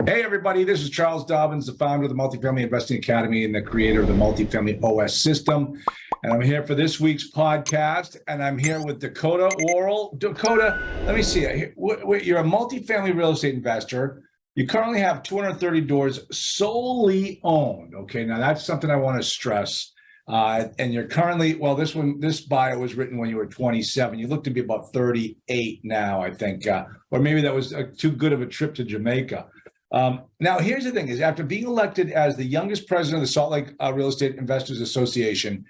Hey, everybody, this is Charles Dobbins, the founder of the Multifamily Investing Academy and the creator of the Multifamily OS system. And I'm here for this week's podcast, and I'm here with Dakota Worrell. Dakota, let me see. You're a multifamily real estate investor. You currently have 230 doors solely owned. Okay, now that's something I want to stress. And you're currently, well, this bio was written when you were 27. You look to be about 38 now, I think, or maybe that was too good of a trip to Jamaica. Now, here's the thing: is after being elected as the youngest president of the Salt Lake Real Estate Investors Association,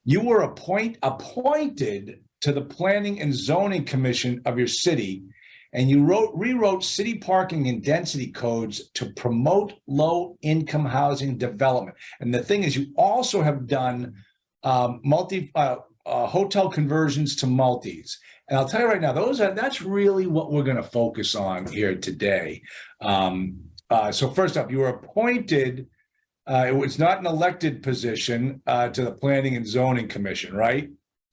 you were appointed to the Planning and Zoning Commission of your city, and you rewrote city parking and density codes to promote low-income housing development. And the thing is, you also have done hotel conversions to multis. And I'll tell you right now, that's really what we're going to focus on here today. So first up, you were appointed. It was not an elected position to the Planning and Zoning Commission, right?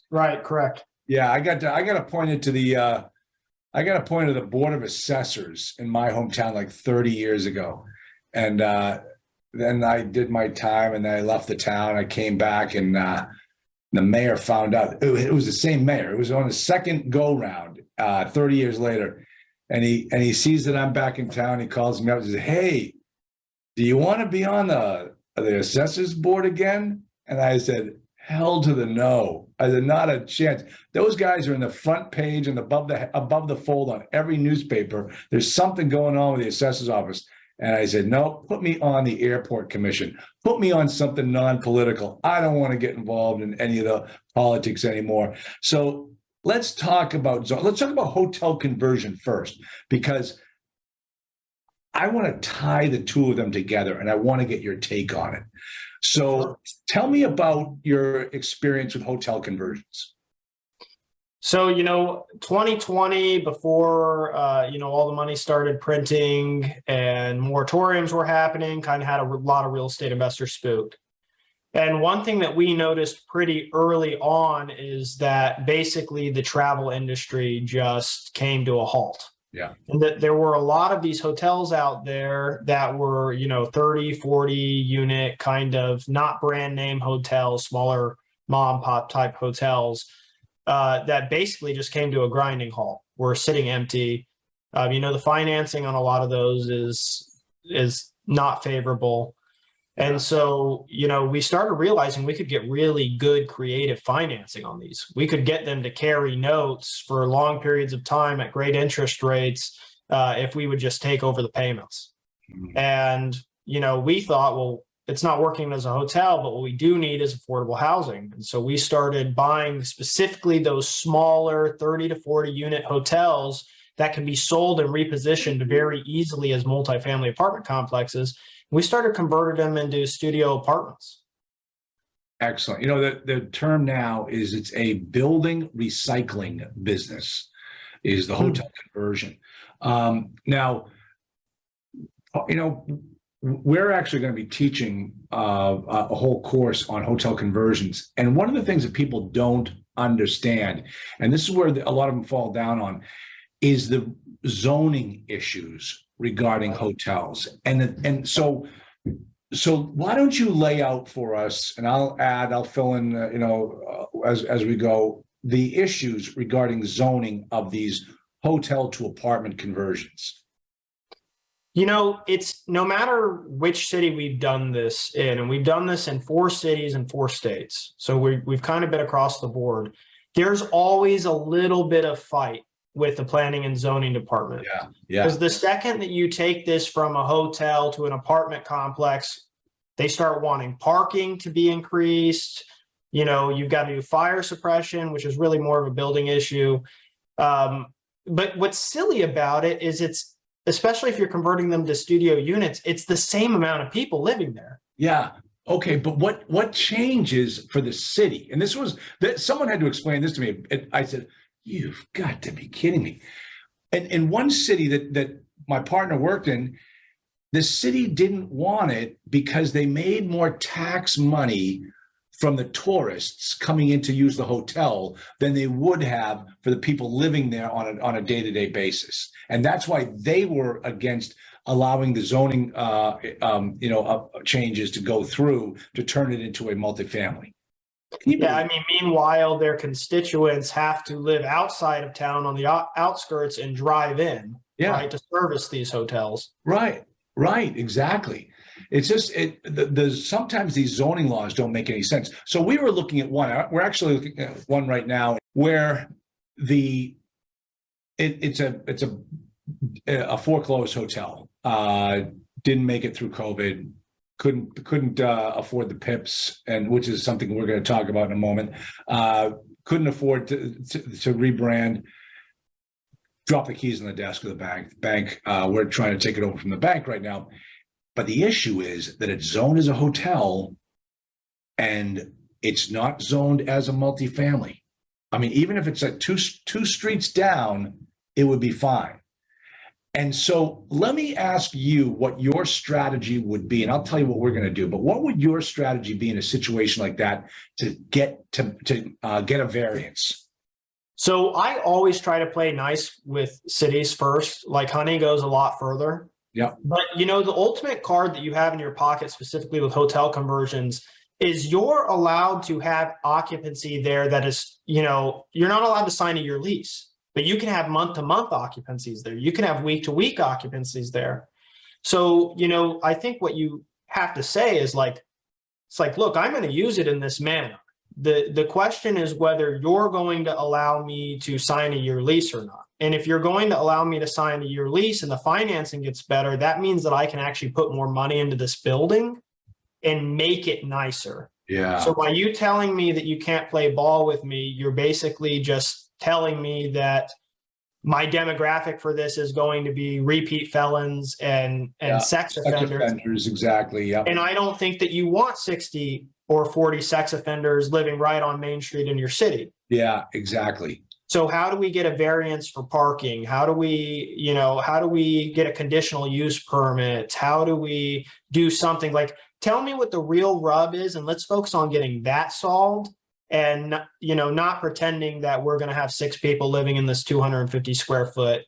Right, correct. Yeah, I got appointed to the Board of Assessors in my hometown like 30 years ago, and then I did my time, and then I left the town. I came back, and the mayor found out. It was the same mayor. It was on the second go round 30 years later, and he sees that I'm back in town. He calls me up and says, "Hey, do you want to be on the assessors board again?" And I said, "Hell to the no." I said, "Not a chance." Those guys are in the front page and above the fold on every newspaper. There's something going on with the assessor's office. And I said, "No, put me on the airport commission. Put me on something non-political. I don't want to get involved in any of the politics anymore." So let's talk about hotel conversion first, because I want to tie the two of them together, and I want to get your take on it. So tell me about your experience with hotel conversions. So, 2020, before, all the money started printing and moratoriums were happening, kind of had a lot of real estate investors spooked. And one thing that we noticed pretty early on is that basically the travel industry just came to a halt. Yeah. And that there were a lot of these hotels out there that were, 30, 40 unit kind of not brand name hotels, smaller mom and pop type hotels that basically just came to a grinding halt. Were sitting empty. The financing on a lot of those is not favorable. And so, we started realizing we could get really good creative financing on these. We could get them to carry notes for long periods of time at great interest rates if we would just take over the payments. Mm-hmm. And, we thought, well, it's not working as a hotel, but what we do need is affordable housing. And so we started buying specifically those smaller 30 to 40 unit hotels that can be sold and repositioned very easily as multifamily apartment complexes. We started converting them into studio apartments. Excellent. The term now is it's a building recycling business, is the hotel conversion. Now, we're actually going to be teaching a whole course on hotel conversions. And one of the things that people don't understand, and this is where a lot of them fall down on, is the zoning issues regarding hotels. And so why don't you lay out for us, and I'll fill in, as we go, the issues regarding zoning of these hotel to apartment conversions. It's no matter which city we've done this in, and we've done this in 4 cities and 4 states. So we've kind of been across the board. There's always a little bit of fight with the planning and zoning department. Yeah. Because the second that you take this from a hotel to an apartment complex, they start wanting parking to be increased. You've got to do fire suppression, which is really more of a building issue. But what's silly about it is especially if you're converting them to studio units, it's the same amount of people living there. Yeah. Okay. But what changes for the city? And this was that someone had to explain this to me. I said, "You've got to be kidding me." And in one city that my partner worked in, the city didn't want it because they made more tax money from the tourists coming in to use the hotel than they would have for the people living there on a day-to-day basis. And that's why they were against allowing the zoning, changes to go through to turn it into a multifamily. Yeah, I mean, meanwhile, their constituents have to live outside of town on the outskirts and drive in, Yeah. right, to service these hotels. Right, exactly. It's just sometimes these zoning laws don't make any sense. So we were looking at one. We're actually looking at one right now where it's a foreclosed hotel. Didn't make it through COVID. Couldn't afford the PIPs, and which is something we're going to talk about in a moment. Couldn't afford to rebrand. Drop the keys on the desk of the bank. We're trying to take it over from the bank right now. But the issue is that it's zoned as a hotel and it's not zoned as a multifamily. I mean, even if it's like two streets down, it would be fine. And so let me ask you what your strategy would be, and I'll tell you what we're going to do. But what would your strategy be in a situation like that to get a variance? So I always try to play nice with cities first. Like Honey goes a lot further. Yeah. But the ultimate card that you have in your pocket, specifically with hotel conversions, is you're allowed to have occupancy there that is, you're not allowed to sign a year lease, but you can have month-to-month occupancies there. You can have week-to-week occupancies there. So, I think what you have to say is it's like, look, I'm going to use it in this manner. The question is whether you're going to allow me to sign a year lease or not. And if you're going to allow me to sign a year lease and the financing gets better, that means that I can actually put more money into this building and make it nicer. Yeah. So by you telling me that you can't play ball with me, you're basically just telling me that my demographic for this is going to be repeat felons and sex offenders. Exactly. Yeah. And I don't think that you want 60 or 40 sex offenders living right on Main Street in your city. Yeah, exactly. So how do we get a variance for parking? How do we get a conditional use permit? How do we do something like, tell me what the real rub is, and let's focus on getting that solved, and not pretending that we're going to have 6 people living in this 250 square foot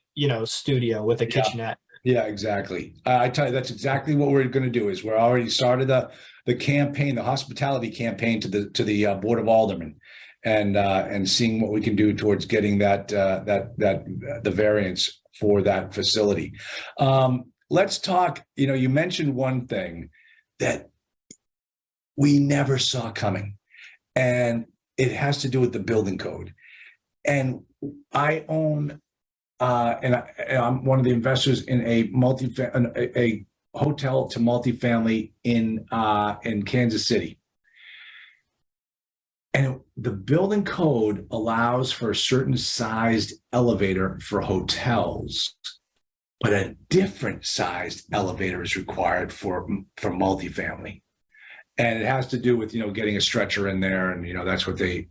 studio with a kitchenette. Yeah, exactly. I tell you, that's exactly what we're going to do. Is we're already started the campaign, the hospitality campaign to the Board of Aldermen, and seeing what we can do towards getting the variance for that facility. Let's talk. You mentioned one thing that we never saw coming, and it has to do with the building code. And I own, and I'm one of the investors in a hotel to multifamily in Kansas City. And the building code allows for a certain sized elevator for hotels, but a different sized elevator is required for multifamily. And it has to do with, getting a stretcher in there. And, that's what the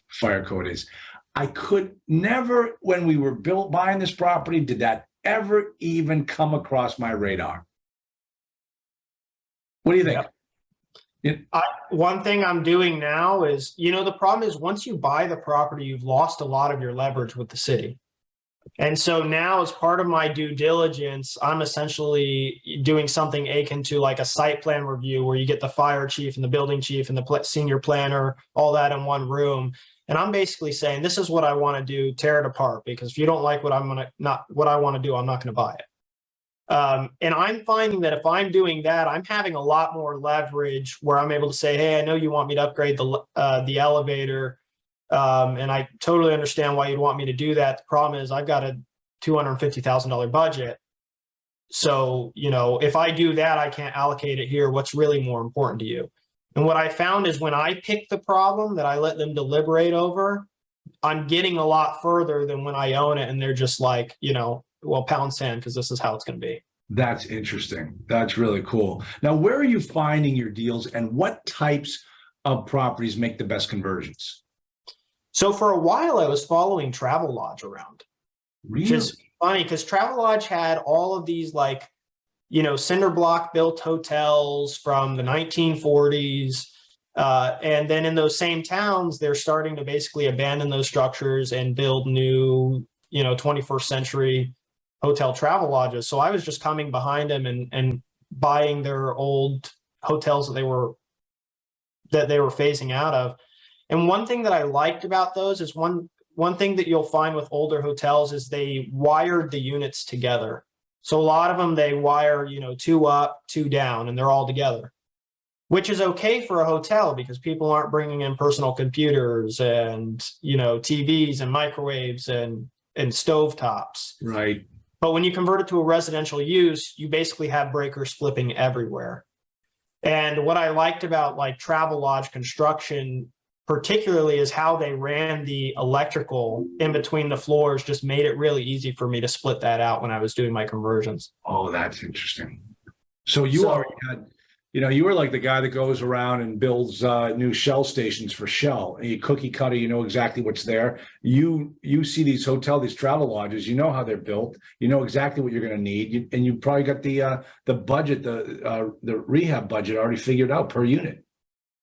fire code is. I could never, when we were buying this property, did that ever even come across my radar? What do you think? One thing I'm doing now is, the problem is once you buy the property, you've lost a lot of your leverage with the city. And so now, as part of my due diligence, I'm essentially doing something akin to like a site plan review where you get the fire chief and the building chief and the senior planner, all that in one room. And I'm basically saying, this is what I want to do, tear it apart, because if you don't like what I want to do, I'm not going to buy it. And I'm finding that if I'm doing that, I'm having a lot more leverage where I'm able to say, hey, I know you want me to upgrade the elevator. And I totally understand why you'd want me to do that. The problem is I've got a $250,000 budget. So, if I do that, I can't allocate it here. What's really more important to you? And what I found is when I pick the problem that I let them deliberate over, I'm getting a lot further than when I own it. And they're just like, well, pound sand, because this is how it's going to be. That's interesting. That's really cool. Now, where are you finding your deals, and what types of properties make the best conversions? So for a while, I was following Travelodge around, Really? which is funny because Travelodge had all of these cinder block built hotels from the 1940s. And then in those same towns, they're starting to basically abandon those structures and build new, 21st century hotel travel lodges. So I was just coming behind them and buying their old hotels that they were phasing out of. And one thing that I liked about those is one thing that you'll find with older hotels is they wired the units together. So a lot of them, they wire, 2 up, 2 down, and they're all together, which is okay for a hotel because people aren't bringing in personal computers and, TVs and microwaves and stovetops. Right. But when you convert it to a residential use, you basically have breakers flipping everywhere. And what I liked about like Travelodge construction, particularly, is how they ran the electrical in between the floors, just made it really easy for me to split that out when I was doing my conversions. Oh, that's interesting. So you already had, you were like the guy that goes around and builds new Shell stations for Shell, and you cookie cutter, you know exactly what's there. You see these travel lodges, you know how they're built, you know exactly what you're going to need, and you probably got the budget, the rehab budget already figured out per unit.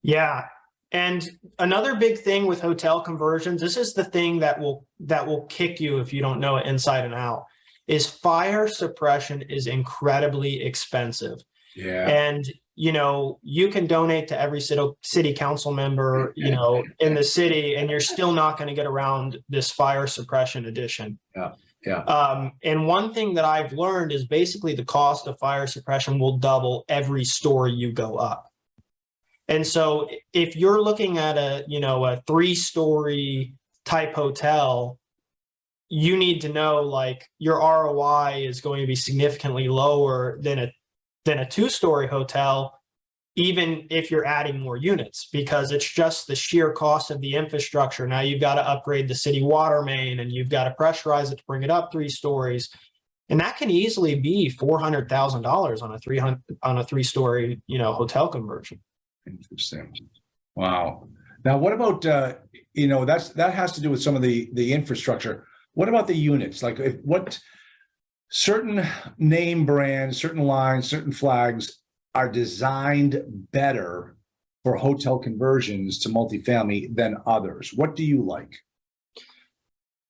Yeah. And another big thing with hotel conversions, this is the thing that will kick you if you don't know it inside and out, is fire suppression is incredibly expensive. Yeah. And, you can donate to every city council member, in the city, and you're still not going to get around this fire suppression addition. Yeah. Yeah. And one thing that I've learned is basically the cost of fire suppression will double every story you go up. And so if you're looking at a 3-story type hotel, you need to know like your ROI is going to be significantly lower than a 2-story hotel, even if you're adding more units, because it's just the sheer cost of the infrastructure. Now you've got to upgrade the city water main and you've got to pressurize it to bring it up 3 stories. And that can easily be $400,000 on a 3-story, hotel conversion. Interesting. Wow. Now, what about that has to do with some of the infrastructure. What about the units? Like, what certain name brands, certain lines, certain flags are designed better for hotel conversions to multifamily than others? What do you like?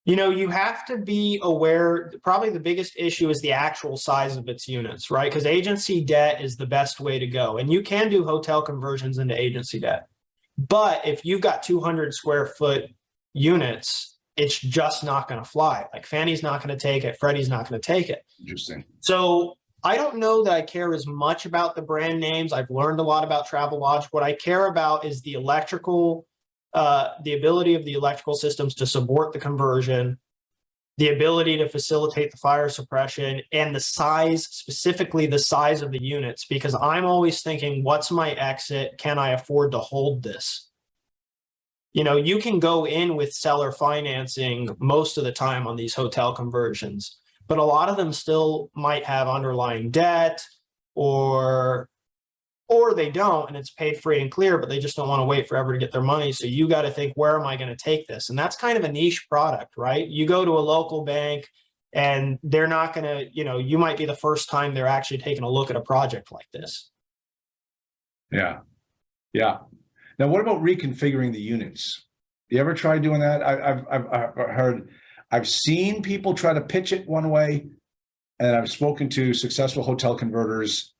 You have to be aware, probably the biggest issue is the actual size of its units, right? Because agency debt is the best way to go. And you can do hotel conversions into agency debt. But if you've got 200 square foot units, it's just not going to fly. Like Fannie's not going to take it. Freddie's not going to take it. Interesting. So I don't know that I care as much about the brand names. I've learned a lot about Travelodge. What I care about is the electrical, the ability of the electrical systems to support the conversion, the ability to facilitate the fire suppression, and the size, specifically the size of the units, because I'm always thinking, what's my exit? Can I afford to hold this? You can go in with seller financing most of the time on these hotel conversions, but a lot of them still might have underlying debt or they don't, and it's paid free and clear, but they just don't want to wait forever to get their money. So you got to think, where am I going to take this? And that's kind of a niche product, right? You go to a local bank and they're not going to, you might be the first time they're actually taking a look at a project like this. Yeah. Yeah. Now, what about reconfiguring the units? You ever try doing that? I've seen people try to pitch it one way, and I've spoken to successful hotel converters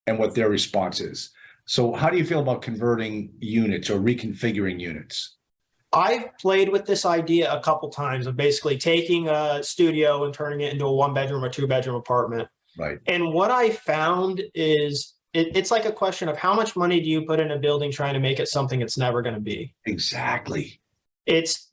and what their response is. So how do you feel about converting units or reconfiguring units? I've played with this idea a couple times of basically taking a studio and turning it into a 1-bedroom or 2-bedroom apartment. Right. And what I found is it's like a question of how much money do you put in a building trying to make it something it's never going to be? Exactly.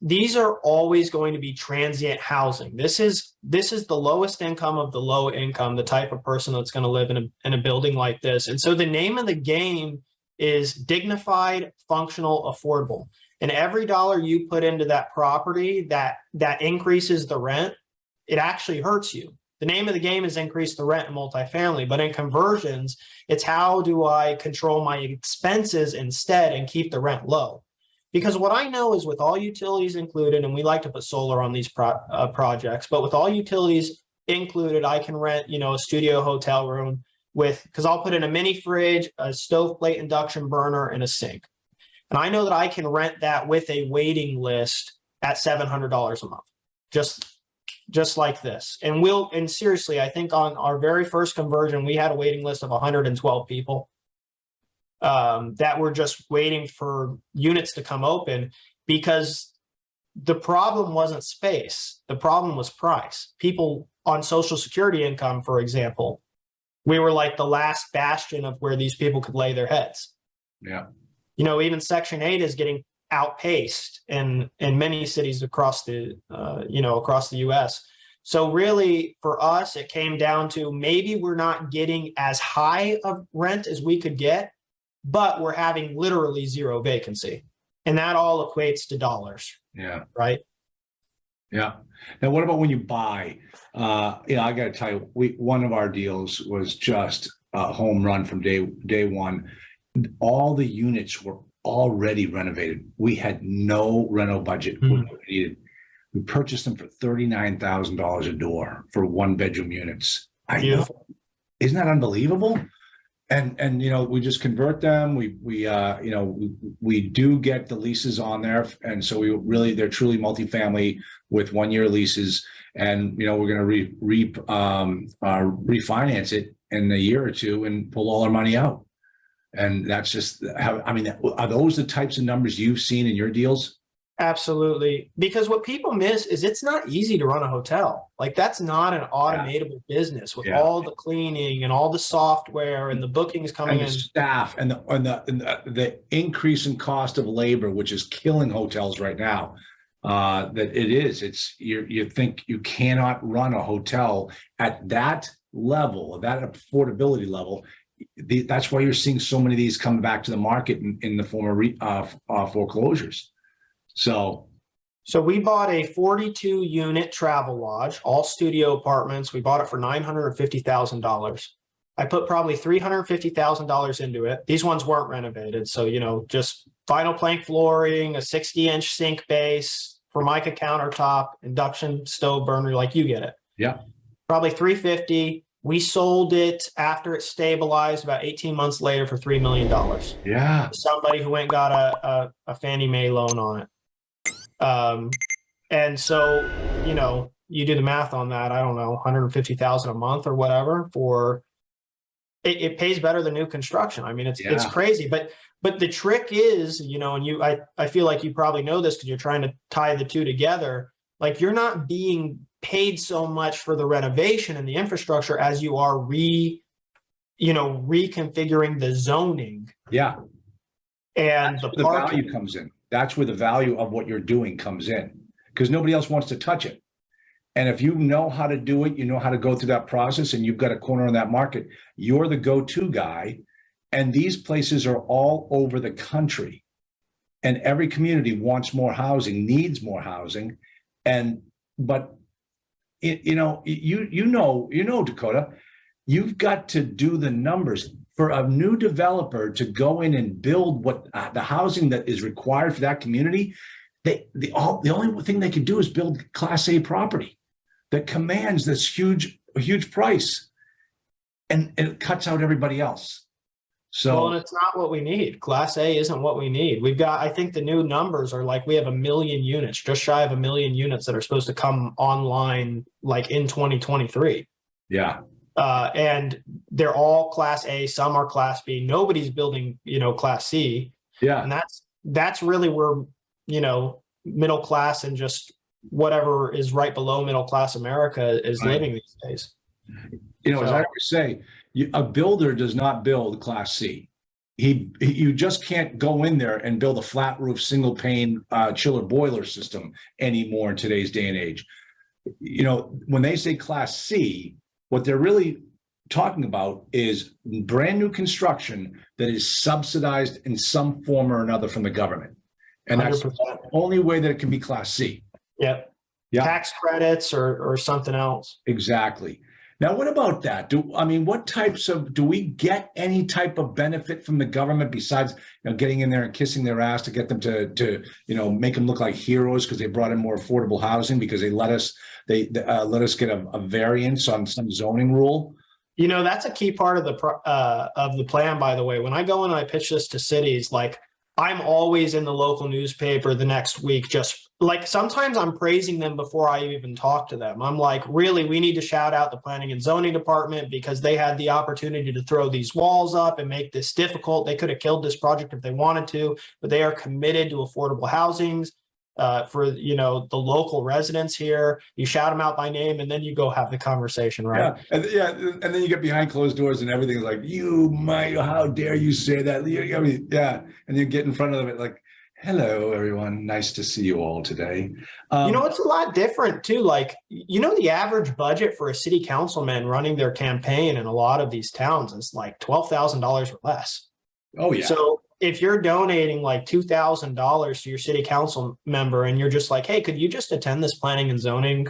These are always going to be transient housing. This is the lowest income of the low income, the type of person that's going to live in a building like this. And so the name of the game is dignified, functional, affordable. And every dollar you put into that property that increases the rent, it actually hurts you. The name of the game is increase the rent in multifamily, but in conversions, it's how do I control my expenses instead and keep the rent low? Because what I know is with all utilities included, and we like to put solar on these projects, but with all utilities included, I can rent, a studio hotel room because I'll put in a mini fridge, a stoveplate induction burner, and a sink. And I know that I can rent that with a waiting list at $700 a month. Just just like this. And seriously, I think on our very first conversion, we had a waiting list of 112 people that were just waiting for units to come open, because the problem wasn't space. The problem was price. People on Social Security income, for example, we were like the last bastion of where these people could lay their heads. Yeah. Even Section 8 is getting outpaced in many cities across the across the US. So really for us, it came down to maybe we're not getting as high of rent as we could get, but we're having literally zero vacancy. And that all equates to dollars. Yeah. Right. Yeah. Now, what about when you buy? I got to tell you, one of our deals was just a home run from day one. All the units were already renovated. We had no reno budget. We needed. We purchased them for $39,000 a door for 1-bedroom units. Beautiful. Isn't that unbelievable? And we just convert them. We do get the leases on there, and so they're truly multifamily with 1-year leases. And we're going to refinance it in a year or two and pull all our money out. And that's just how. I mean, are those the types of numbers you've seen in your deals? Absolutely. Because what people miss is it's not easy to run a hotel. Like, that's not an automatable business with all the cleaning and all the software and the bookings coming and the in. Staff and the increase in cost of labor, which is killing hotels right now. You think you cannot run a hotel at that level, that affordability level. That's why you're seeing so many of these come back to the market in the form of foreclosures. So we bought a 42-unit travel lodge, all studio apartments. We bought it for $950,000. I put probably $350,000 into it. These ones weren't renovated. So, just vinyl plank flooring, a 60-inch sink base, Formica countertop, induction stove burner, like you get it. Yeah. Probably $350,000. We sold it after it stabilized about 18 months later for $3 million. Yeah. Somebody who went and got a Fannie Mae loan on it. And so, you do the math on that. I don't know, $150,000 a month or whatever for it pays better than new construction. I mean, it's crazy, but the trick is, and I feel like you probably know this because you're trying to tie the two together. Like, you're not being paid so much for the renovation and the infrastructure as you are reconfiguring the zoning. Yeah. And the value comes in. That's where the value of what you're doing comes in, because nobody else wants to touch it. And if you know how to do it, you know how to go through that process, and you've got a corner in that market, you're the go-to guy. And these places are all over the country, and every community wants more housing, needs more housing. But Dakota, you've got to do the numbers. For a new developer to go in and build what the housing that is required for that community, the only thing they can do is build Class A property that commands this huge price, and it cuts out everybody else. So, and it's not what we need. Class A isn't what we need. I think the new numbers are like we have 1 million units, just shy of 1 million units that are supposed to come online like in 2023. Yeah. And they're all Class A, some are Class B. Nobody's building, Class C. Yeah. And that's really where, middle class and just whatever is right below middle class America is living these days. As I always say, a builder does not build Class C. You just can't go in there and build a flat roof, single pane chiller boiler system anymore in today's day and age. When they say Class C, what they're really talking about is brand new construction that is subsidized in some form or another from the government. And 100%. That's the only way that it can be Class C. Yep. Yeah. Tax credits or something else. Exactly. Now, what about that? Do we get any type of benefit from the government besides getting in there and kissing their ass to get them to make them look like heroes because they brought in more affordable housing because they let us get a variance on some zoning rule? That's a key part of the plan, by the way. When I go in and I pitch this to cities, like I'm always in the local newspaper the next week, just like sometimes I'm praising them before I even talk to them. I'm like, really, we need to shout out the planning and zoning department because they had the opportunity to throw these walls up and make this difficult. They could have killed this project if they wanted to, but they are committed to affordable housings for, you know, the local residents here. You shout them out by name and then you go have the conversation, right? And then you get behind closed doors and everything's like, how dare you say that? Yeah. And you get in front of them like, hello, everyone. Nice to see you all today. You know, it's a lot different too. Like, you know, the average budget for a city councilman running their campaign in a lot of these towns is like $12,000 or less. Oh, yeah. So if you're donating like $2,000 to your city council member and you're just like, hey, could you just attend this planning and zoning,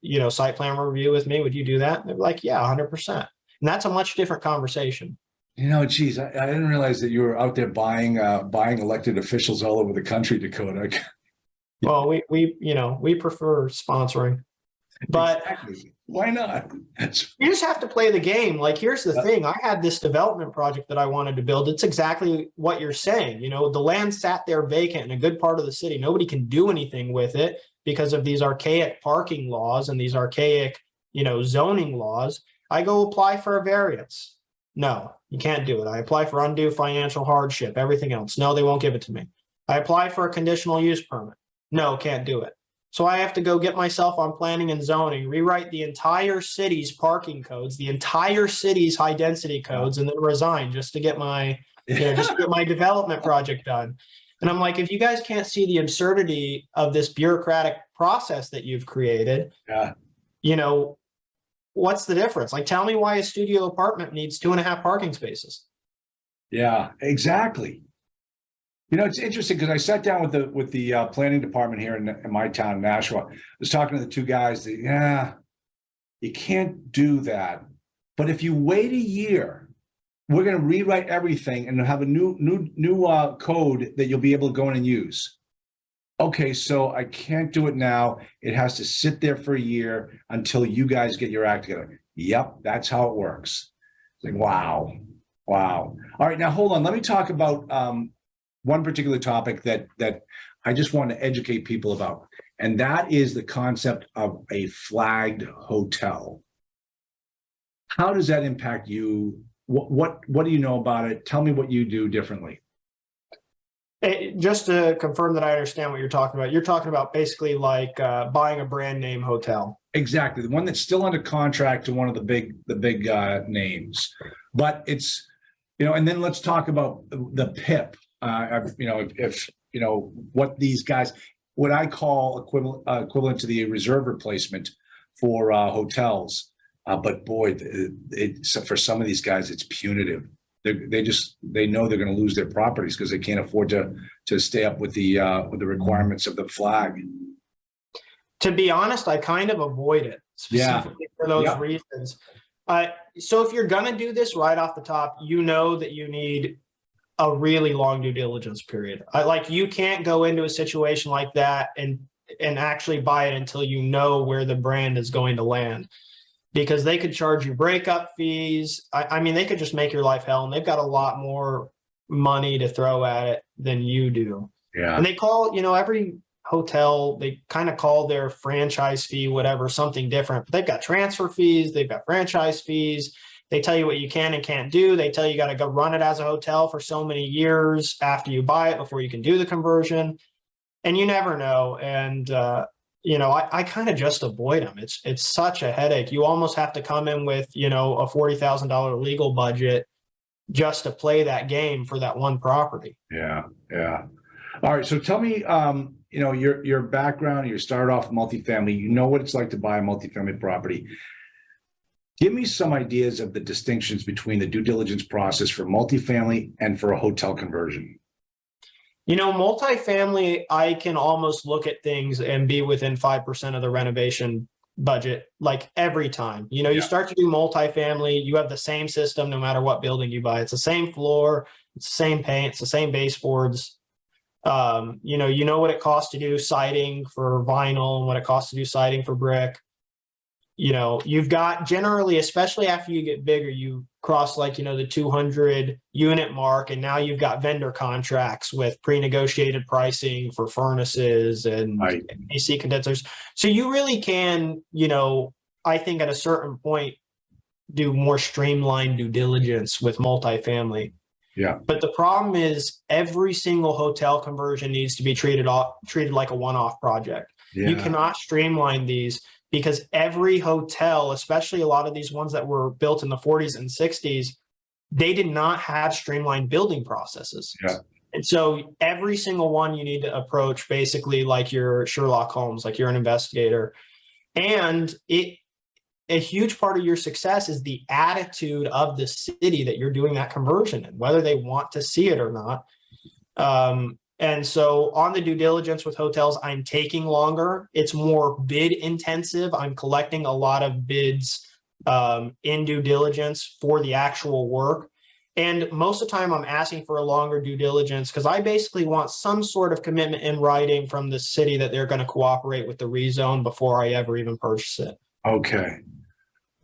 you know, site plan review with me? Would you do that? And they're like, yeah, 100%. And that's a much different conversation. You know, geez, I didn't realize that you were out there buying elected officials all over the country, Dakota. Well, we prefer sponsoring, but exactly. Why not? You just have to play the game. Like, here's the thing. I had this development project that I wanted to build. It's exactly what you're saying. You know, the land sat there vacant in a good part of the city. Nobody can do anything with it because of these archaic parking laws and these archaic, you know, zoning laws. I go apply for a variance. No, you can't do it. I apply for undue financial hardship, everything else. No, they won't give it to me. I apply for a conditional use permit. No, can't do it. So I have to go get myself on planning and zoning, rewrite the entire city's parking codes, the entire city's high density codes, and then resign just to get my, just to get my development project done. And I'm like, if you guys can't see the absurdity of this bureaucratic process that you've created, you know, what's the difference? Like, tell me why a studio apartment needs 2.5 parking spaces. Yeah, exactly. You know, it's interesting because I sat down with the planning department here in my town, Nashua. I was talking to the two guys. You can't do that. But if you wait a year, we're going to rewrite everything and have a new code that you'll be able to go in and use. Okay, so I can't do it now. It has to sit there for a year until you guys get your act together. Yep, that's how it works. It's like, wow. All right, now hold on. Let me talk about one particular topic that I just want to educate people about, and that is the concept of a flagged hotel. How does that impact you? What do you know about it? Tell me what you do differently. Just to confirm that I understand what you're talking about, you're talking about basically like buying a brand name hotel. Exactly, the one that's still under contract to one of the big names, but it's, you know. And then let's talk about the PIP. If what these guys, what I call equivalent to the reserve replacement for hotels, but boy, for some of these guys, it's punitive. They know they're going to lose their properties because they can't afford to stay up with the requirements of the flag. To be honest, I kind of avoid it specifically for those reasons. So if you're going to do this right off the top, you know that you need a really long due diligence period. Like, you can't go into a situation like that and actually buy it until you know where the brand is going to land, because they could charge you breakup fees. I mean, they could just make your life hell, and they've got a lot more money to throw at it than you do. Yeah. And they call, every hotel, they kind of call their franchise fee, whatever, something different. But they've got transfer fees, they've got franchise fees. They tell you what you can and can't do. They tell you got to go run it as a hotel for so many years after you buy it before you can do the conversion. And you never know. And, I kind of just avoid them. It's such a headache. You almost have to come in with, a $40,000 legal budget just to play that game for that one property. Yeah. All right. So tell me, your background. You started off multifamily. You know what it's like to buy a multifamily property. Give me some ideas of the distinctions between the due diligence process for multifamily and for a hotel conversion. Multifamily, I can almost look at things and be within 5% of the renovation budget, like every time. You start to do multifamily, you have the same system no matter what building you buy. It's the same floor, it's the same paint, it's the same baseboards. You know what it costs to do siding for vinyl and what it costs to do siding for brick. you've got generally, especially after you get bigger, you cross like, the 200 unit mark, and now you've got vendor contracts with pre-negotiated pricing for furnaces and Right. AC condensers. So you really can, I think at a certain point, do more streamlined due diligence with multifamily. Yeah. But the problem is every single hotel conversion needs to be treated like a one-off project. Yeah. You cannot streamline these because every hotel, especially a lot of these ones that were built in the 40s and 60s, they did not have streamlined building processes. Yeah. And so every single one you need to approach basically like you're Sherlock Holmes, like you're an investigator. And a huge part of your success is the attitude of the city that you're doing that conversion in, whether they want to see it or not. And so on the due diligence with hotels, I'm taking longer. It's more bid intensive. I'm collecting a lot of bids in due diligence for the actual work. And most of the time I'm asking for a longer due diligence because I basically want some sort of commitment in writing from the city that they're going to cooperate with the rezone before I ever even purchase it. Okay.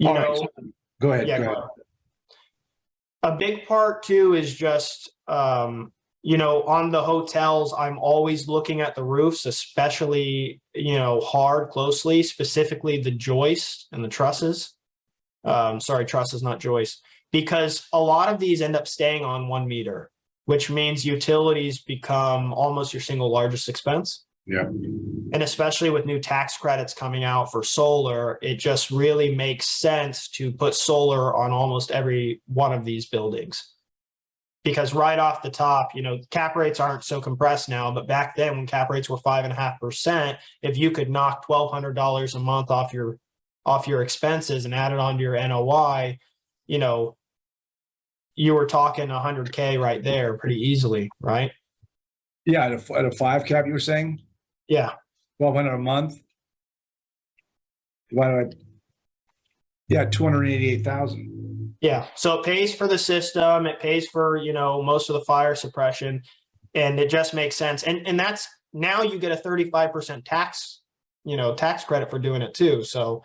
All right. Go ahead. Yeah, go ahead. A big part too is just, on the hotels, I'm always looking at the roofs, especially, closely, specifically the joist and the trusses. Sorry, trusses, not joist, because a lot of these end up staying on 1 meter, which means utilities become almost your single largest expense. Yeah. And especially with new tax credits coming out for solar, it just really makes sense to put solar on almost every one of these buildings. Because right off the top, cap rates aren't so compressed now, but back then when cap rates were 5.5%, if you could knock $1,200 a month off your expenses and add it onto your NOI, you were talking $100K right there pretty easily, right? Yeah, at a 5 cap, you were saying? Yeah. $1,200 a month. Yeah, 288,000. Yeah. So it pays for the system. It pays for, most of the fire suppression, and it just makes sense. And that's now you get a 35% tax credit for doing it too. So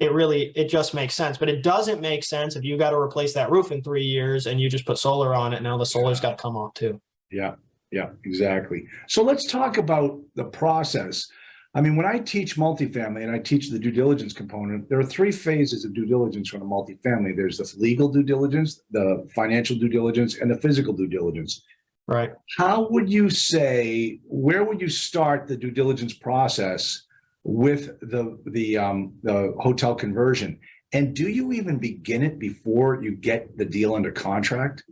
it just makes sense, but it doesn't make sense if you got to replace that roof in 3 years and you just put solar on it. Now the solar's got to come off too. Yeah. Yeah, exactly. So let's talk about the process. I mean, when I teach multifamily and I teach the due diligence component, there are 3 phases of due diligence from a multifamily. There's the legal due diligence, the financial due diligence, and the physical due diligence. Right. How would you say, where would you start the due diligence process with the hotel conversion? And do you even begin it before you get the deal under contract?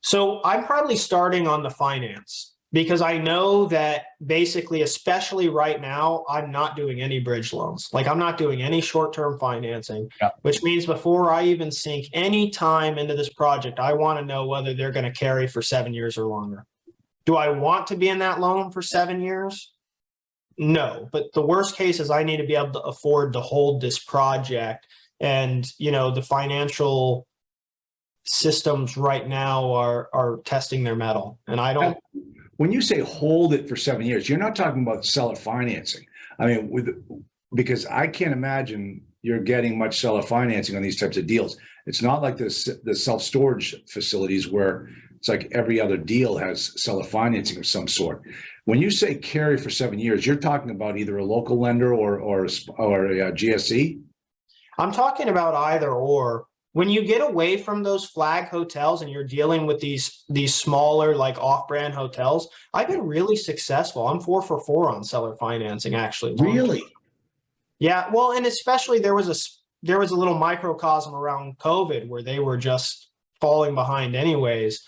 So I'm probably starting on the finance because I know that basically, especially right now, I'm not doing any bridge loans. Like I'm not doing any short-term financing, which means before I even sink any time into this project, I want to know whether they're going to carry for 7 years or longer. Do I want to be in that loan for 7 years? No, but the worst case is I need to be able to afford to hold this project. And, the financial systems right now are testing their mettle. And I don't. When you say hold it for 7 years, you're not talking about seller financing. I mean, because I can't imagine you're getting much seller financing on these types of deals. It's not like the self-storage facilities where it's like every other deal has seller financing of some sort. When you say carry for 7 years, you're talking about either a local lender or a GSE? I'm talking about either or. When you get away from those flag hotels and you're dealing with these smaller, like off-brand hotels, I've been really successful. I'm 4 for 4 on seller financing, actually. Really? Yeah. Well, and especially there was a little microcosm around COVID where they were just falling behind anyways.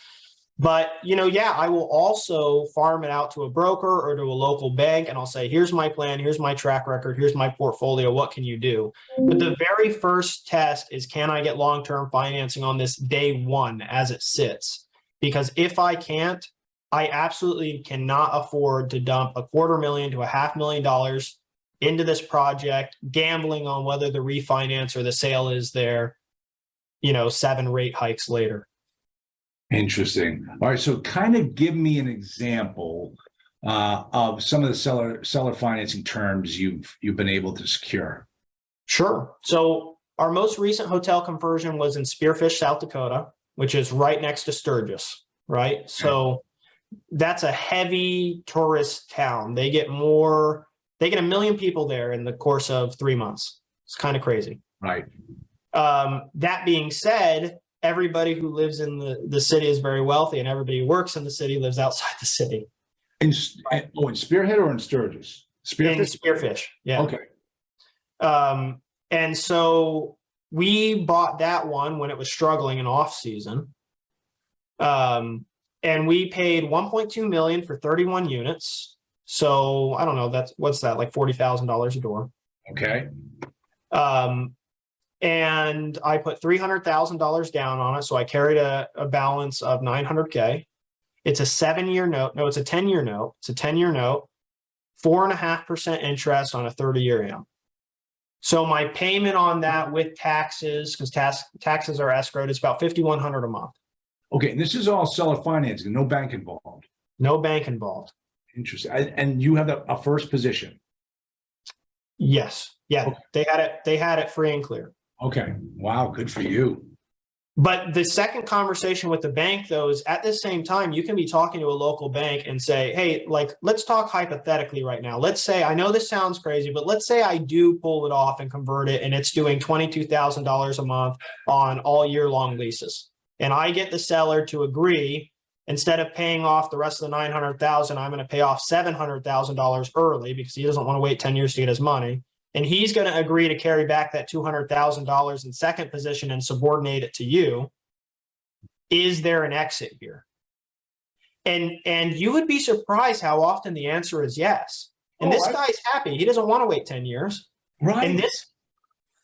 But, I will also farm it out to a broker or to a local bank, and I'll say, here's my plan, here's my track record, here's my portfolio, what can you do? But the very first test is, can I get long-term financing on this day one as it sits? Because if I can't, I absolutely cannot afford to dump $250,000 to $500,000 into this project, gambling on whether the refinance or the sale is there, 7 rate hikes later. Interesting. All right. So kind of give me an example of some of the seller financing terms you've been able to secure. Sure. So our most recent hotel conversion was in Spearfish, South Dakota, which is right next to Sturgis, right? So that's a heavy tourist town. They get 1 million people there in the course of 3 months. It's kind of crazy. Right. That being said, everybody who lives in the city is very wealthy, and everybody who works in the city lives outside the city. In Spearhead or in Sturgis? In Spearfish, yeah. Okay. And so we bought that one when it was struggling in off season. And we paid 1.2 million for 31 units. So I don't know, what's that, like $40,000 a door. Okay. And I put $300,000 down on it. So I carried a balance of $900K. It's a 7-year note. No, it's a 10-year note. It's a 10-year note, 4.5% interest on a 30-year AM. So my payment on that with taxes, because taxes are escrowed, it's about $5,100 a month. Okay. And this is all seller financing, no bank involved. No bank involved. Interesting. And you have a first position. Yes. Yeah. Okay. They had it free and clear. Okay. Wow. Good for you. But the second conversation with the bank, though, is at the same time, you can be talking to a local bank and say, hey, like, let's talk hypothetically right now. Let's say, I know this sounds crazy, but let's say I do pull it off and convert it, and it's doing $22,000 a month on all year long leases. And I get the seller to agree, instead of paying off the rest of the $900,000, I'm going to pay off $700,000 early because he doesn't want to wait 10 years to get his money. And he's going to agree to carry back that $200,000 in second position and subordinate it to you. Is there an exit here? And you would be surprised how often the answer is yes. And this guy's happy. He doesn't want to wait 10 years. Right.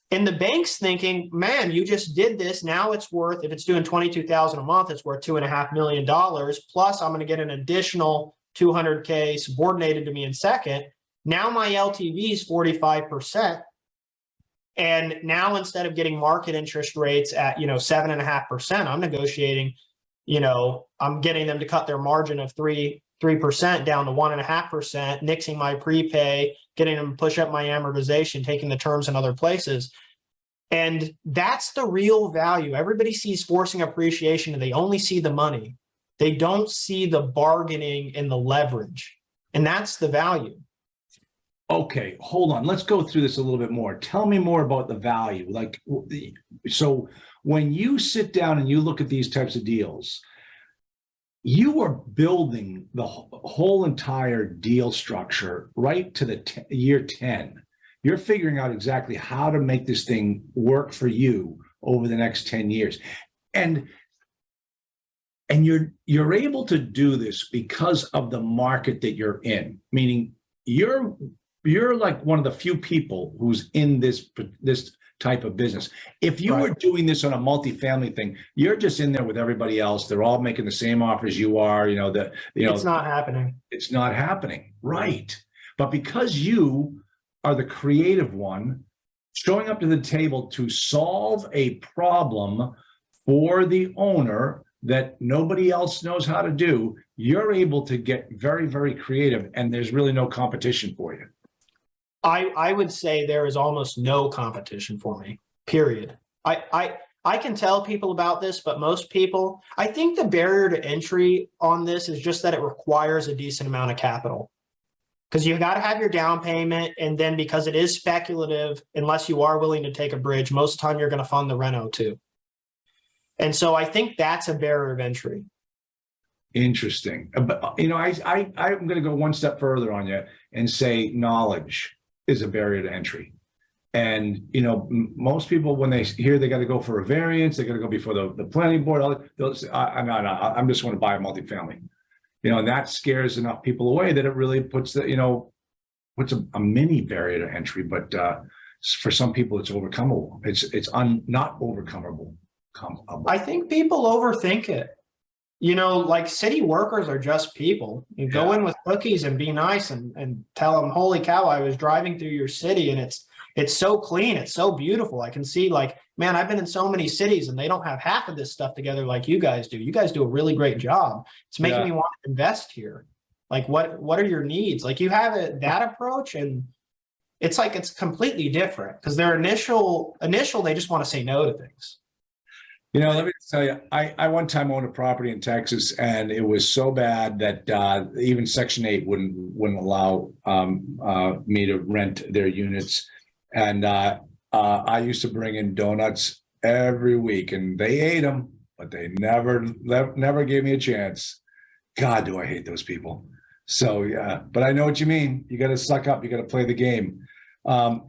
And the bank's thinking, man, you just did this. Now it's worth, if it's doing $22,000 a month, it's worth $2.5 million. Plus I'm going to get an additional $200K subordinated to me in second. Now my LTV is 45%. And now instead of getting market interest rates at, 7.5%, I'm negotiating, I'm getting them to cut their margin of 3% down to 1.5%, nixing my prepay, getting them to push up my amortization, taking the terms in other places. And that's the real value. Everybody sees forcing appreciation and they only see the money. They don't see the bargaining and the leverage. And that's the value. Okay, hold on. Let's go through this a little bit more. Tell me more about the value. So when you sit down and you look at these types of deals, you are building the whole entire deal structure right to the year 10. You're figuring out exactly how to make this thing work for you over the next 10 years. And you're able to do this because of the market that you're in, meaning you're like one of the few people who's in this type of business. If you were doing this on a multifamily thing, you're just in there with everybody else. They're all making the same offers you are. It's not happening. It's not happening, right? But because you are the creative one, showing up to the table to solve a problem for the owner that nobody else knows how to do, you're able to get very, very creative, and there's really no competition for you. I would say there is almost no competition for me, period. I can tell people about this, but most people, I think the barrier to entry on this is just that it requires a decent amount of capital. Because you got to have your down payment, and then because it is speculative, unless you are willing to take a bridge, most of the time you're going to fund the reno too. And so I think that's a barrier of entry. Interesting. But I'm going to go one step further on you and say knowledge is a barrier to entry. And, most people, when they hear they got to go for a variance, they got to go before the planning board, they'll say, I'm just going to buy a multifamily. And that scares enough people away that it really puts puts a mini barrier to entry. But for some people, it's overcomable. It's not overcomable. I think people overthink it. Like city workers are just people. You go in with cookies and be nice and tell them, holy cow, I was driving through your city and it's so clean. It's so beautiful. I can see man, I've been in so many cities and they don't have half of this stuff together like you guys do. You guys do a really great job. It's making me want to invest here. Like what are your needs? Like you have that approach, and it's like it's completely different because their initial they just want to say no to things. You know, let me tell you, I one time owned a property in Texas, and it was so bad that even Section 8 wouldn't allow me to rent their units. And I used to bring in donuts every week, and they ate them, but they never gave me a chance. God, do I hate those people. So yeah, but I know what you mean. You got to suck up. You got to play the game.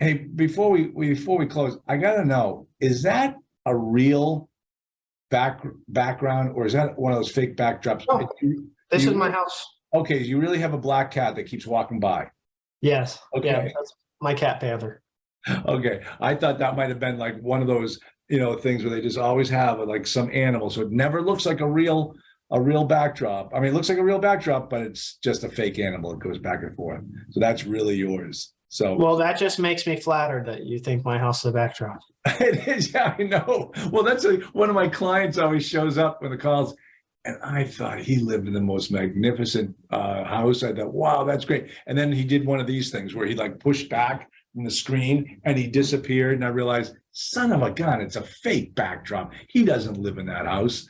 Hey, before we close, I got to know, is that a real background, or is that one of those fake backdrops? Oh, this is my house. Okay, you really have a black cat that keeps walking by. Yes. Okay. Yeah, that's my cat Panther. Okay, I thought that might have been like one of those, things where they just always have like some animal, so it never looks like a real backdrop. I mean, it looks like a real backdrop, but it's just a fake animal. It goes back and forth. So that's really yours. So well, that just makes me flattered that you think my house is a backdrop. It is, yeah, I know. Well, that's one of my clients always shows up when the calls, and I thought he lived in the most magnificent house. I thought, wow, that's great. And then he did one of these things where he like pushed back from the screen and he disappeared. And I realized, son of a gun, it's a fake backdrop. He doesn't live in that house.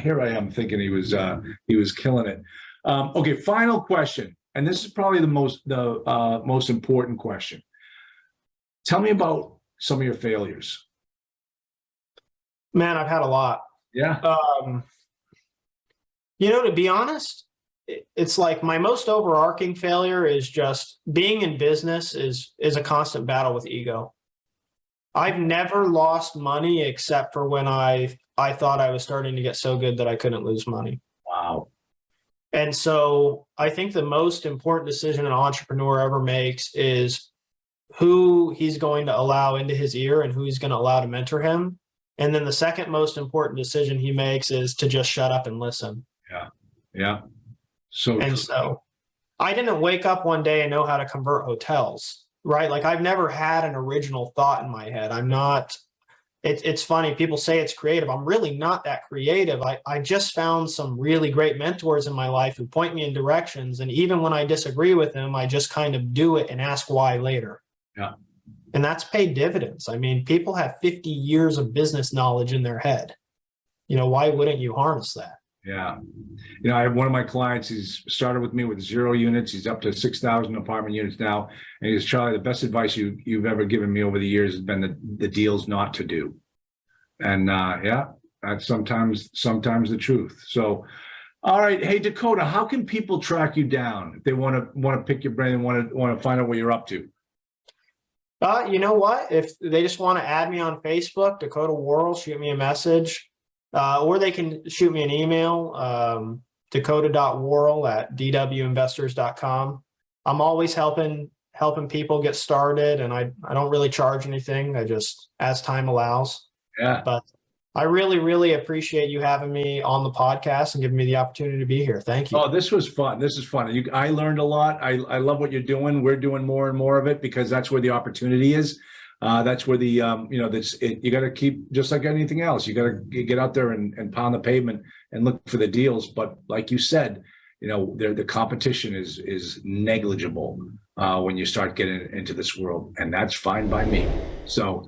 Here I am thinking he was killing it. Okay, final question, and this is probably the most important question. Tell me about some of your failures. Man, I've had a lot. Yeah. To be honest, it's like my most overarching failure is just being in business is a constant battle with ego. I've never lost money except for when I thought I was starting to get so good that I couldn't lose money. Wow. And so I think the most important decision an entrepreneur ever makes is who he's going to allow into his ear and who he's going to allow to mentor him. And then the second most important decision he makes is to just shut up and listen. Yeah. Yeah. So I didn't wake up one day and know how to convert hotels, right? Like I've never had an original thought in my head. I'm not, it's funny. People say it's creative. I'm really not that creative. I just found some really great mentors in my life who point me in directions. And even when I disagree with them, I just kind of do it and ask why later. Yeah. And that's paid dividends. I mean, people have 50 years of business knowledge in their head. Why wouldn't you harness that? Yeah. I have one of my clients, he's started with me with 0 units. He's up to 6,000 apartment units now. And he goes, Charlie, the best advice you've ever given me over the years has been the deals not to do. And yeah, that's sometimes the truth. So, all right. Hey, Dakota, how can people track you down if they want to pick your brain and want to find out what you're up to? You know what? If they just want to add me on Facebook, Dakota Worrell, shoot me a message. Or they can shoot me an email, dakota.worrell@dwinvestors.com. I'm always helping people get started, and I don't really charge anything. I just, as time allows. Yeah. But I really, really appreciate you having me on the podcast and giving me the opportunity to be here. Thank you. Oh, this was fun. This is fun. I learned a lot. I love what you're doing. We're doing more and more of it because that's where the opportunity is. That's where you got to keep, just like anything else, you got to get out there and pound the pavement and look for the deals. But like you said, the competition is negligible when you start getting into this world, and that's fine by me. So,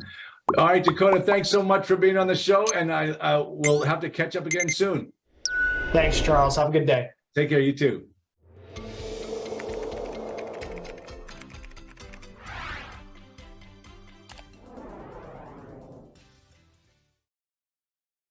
all right, Dakota, thanks so much for being on the show, and I will have to catch up again soon. Thanks, Charles. Have a good day. Take care. You too.